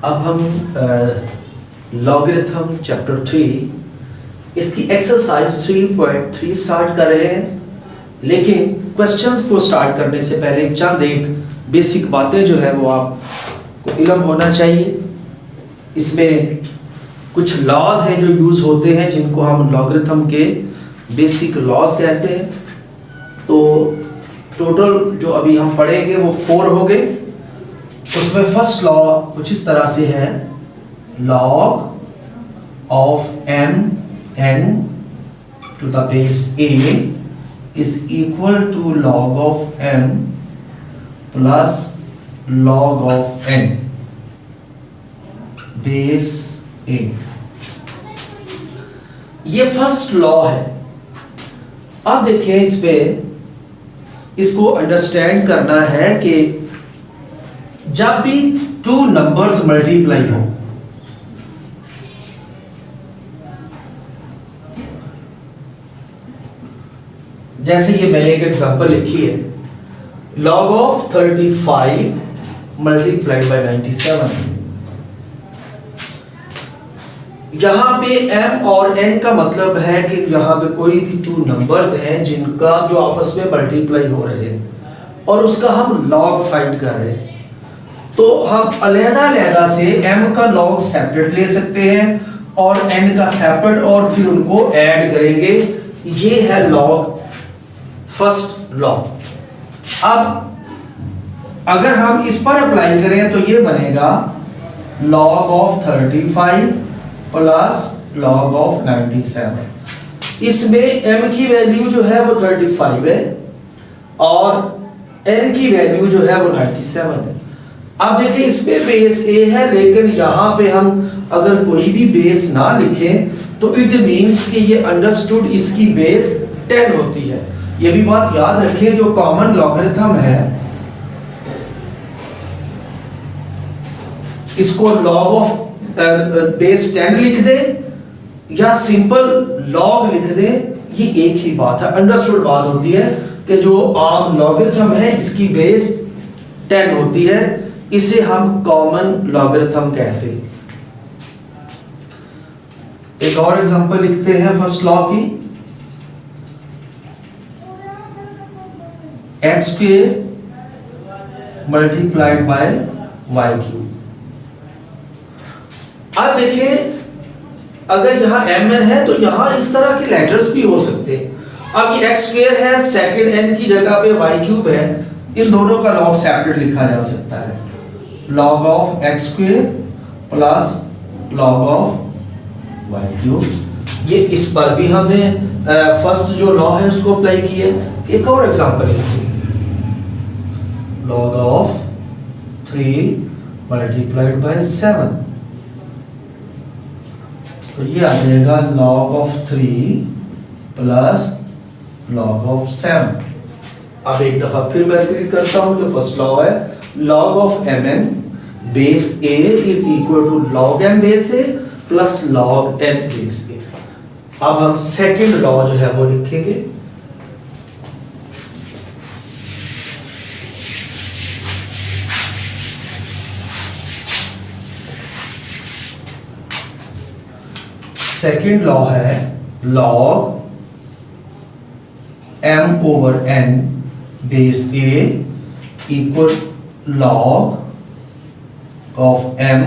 अब हम logarithm chapter 3 इसकी एक्सरसाइज 3.3 स्टार्ट कर रहे हैं, लेकिन क्वेश्चंस को स्टार्ट करने से पहले चंद एक बेसिक बातें जो है वो आपको इल्म होना चाहिए। इसमें कुछ लॉज हैं जो यूज़ होते हैं जिनको हम लॉगरिथम के बेसिक लॉज कहते हैं। तो टोटल जो अभी हम पढ़ेंगे वो 4 हो गए। उसमें फर्स्ट लॉ कुछ इस तरह से है, log of mn to the base a is equal to log of m plus log of n base a। ये फर्स्ट लॉ है। अब देखें, इस पे इसको अंडरस्टैंड करना है कि जब भी 2 नंबर्स मल्टीप्लाई हो, जैसे ये मैंने एक एग्जांपल लिखी है, log of 35 मल्टीप्लाइड बाय 97। यहां पे m और n का मतलब है कि यहां पे कोई भी 2 नंबर्स हैं जिनका जो आपस में मल्टीप्लाई हो रहे हैं और उसका हम log फाइंड कर रहे हैं। तो हम अलग-अलग से m का log सेपरेट ले सकते हैं और n का सेपरेट, और फिर उनको ऐड करेंगे। ये है log, फर्स्ट लॉ। अब अगर हम इस पर अप्लाई करें तो ये बनेगा log of 35 plus log of 97। इसमें m की वैल्यू जो है वो 35 है और n की वैल्यू जो है वो 97 है। अब देखिए, इसमें बेस a है, लेकिन यहाँ पे हम अगर कोई भी बेस ना लिखें तो इट मीन्स कि ये अंडरस्टूड इसकी बेस 10 होती है। ये भी बात याद रखें, जो कॉमन लॉगरिथम है इसको log ऑफ बेस 10 लिख दे या सिंपल log लिख दे, ये एक ही बात है। अंडरस्टूड बात होती है कि जो आम लॉगरिथम है इसकी बेस 10 होती है, इसे हम कॉमन लॉगरिथम कहते हैं। एक और एग्जांपल लिखते हैं फर्स्ट लॉ की, x square multiplied by y cube. अब देखिए, अगर यहाँ mn है तो यहाँ इस तरह के लेटर्स भी हो सकते हैं। अब ये x स्क्वायर है, सेकंड n की जगह पे y क्यूब है, इन दोनों का log सेपरेट लिखा जा सकता है। log of x square plus log of y cube. ये इस पर भी हमने फर्स्ट जो लॉ है उसको अप्लाई किया। एक और एग्जांपल है, log of 3 मल्टीप्लाइड बाय 7, तो ये आ जाएगा log of 3 plus log of 7। अब एक दफा फिर मैं रिपीट करता हूं, जो फर्स्ट लॉ है, log of mn base a is equal to log m base a plus log n base a। अब हम सेकंड लॉ जो है वो लिखेंगे। सेकेंड लॉ है log m over n base a equal log of m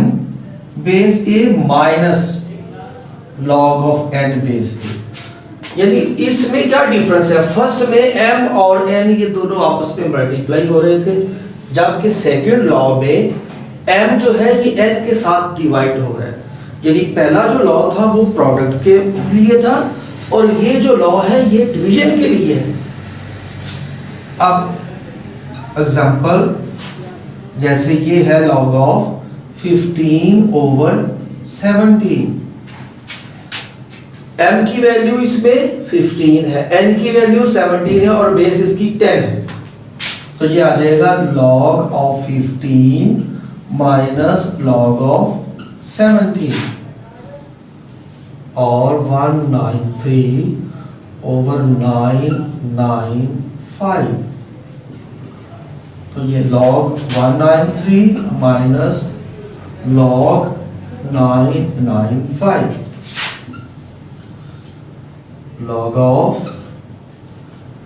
base a minus log of n base a। यानी इसमें क्या डिफरेंस है, फर्स्ट में m और n ये दोनों आपस में मल्टीप्लाई हो रहे थे, जबकि सेकेंड लॉ में m जो है ये n के साथ डिवाइड हो रहा है। यानी पहला जो लॉ था वो प्रोडक्ट के लिए था और ये जो लॉ है ये डिवीजन के लिए है। अब एग्जांपल जैसे ये है log of 15 ओवर 17। m की वैल्यू इसमें 15 है, n की वैल्यू 17 है और बेस इसकी 10 है, तो ये आ जाएगा log of 15 minus log of 17 और 193 ओवर 995। तो ये log 193 minus log 995 log of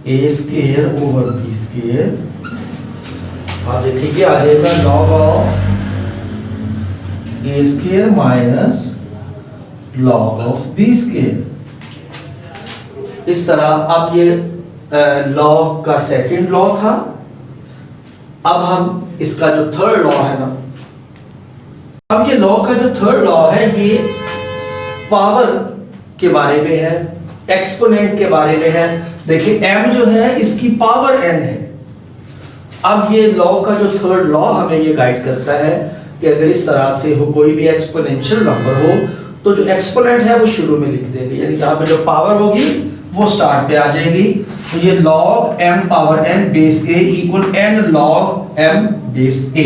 a square over b square, आप देखिए आ जाएगा log of a square minus log of b square। इस तरह अब ये लॉग का सेकंड लॉ था। अब हम इसका जो थर्ड लॉ है ना, अब ये लॉ का जो थर्ड लॉ है ये पावर के बारे में है, एक्सपोनेंट के बारे में है। देखिए m जो है इसकी पावर n है। अब ये लॉ का जो थर्ड लॉ हमें ये गाइड करता है कि अगर इस तरह से हो कोई भी एक्सपोनेंशियल नंबर हो तो जो एक्सपोनेंट है वो शुरू में लिख देंगे, यानी जहां पे जो पावर होगी वो स्टार्ट पे आ जाएगी। तो ये log m power n base a equal n log m base a।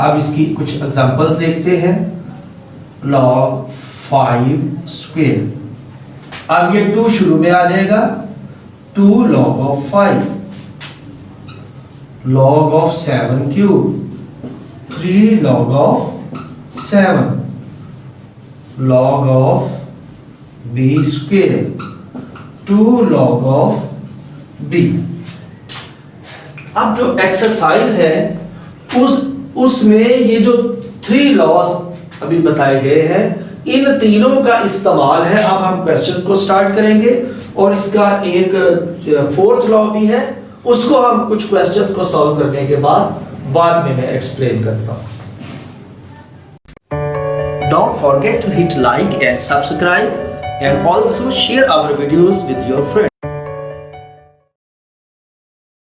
अब इसकी कुछ एग्जांपल्स देखते हैं। log 5 स्क्वायर, अब ये 2 शुरू में आ जाएगा, 2 log of 5, log of 7 cube, 3 log of 7, log of b square, 2 log of b। अब जो एक्सरसाइज है उसमें ये जो 3 लॉस अभी बताए गए हैं इन तीनों का इस्तेमाल है। अब हम क्वेश्चन को स्टार्ट करेंगे और इसका एक फोर्थ लॉ भी है, उसको हम कुछ क्वेश्चन को सॉल्व करने के बाद में मैं एक्सप्लेन करता हूं। Don't forget to hit like and subscribe and also share our videos with your friends.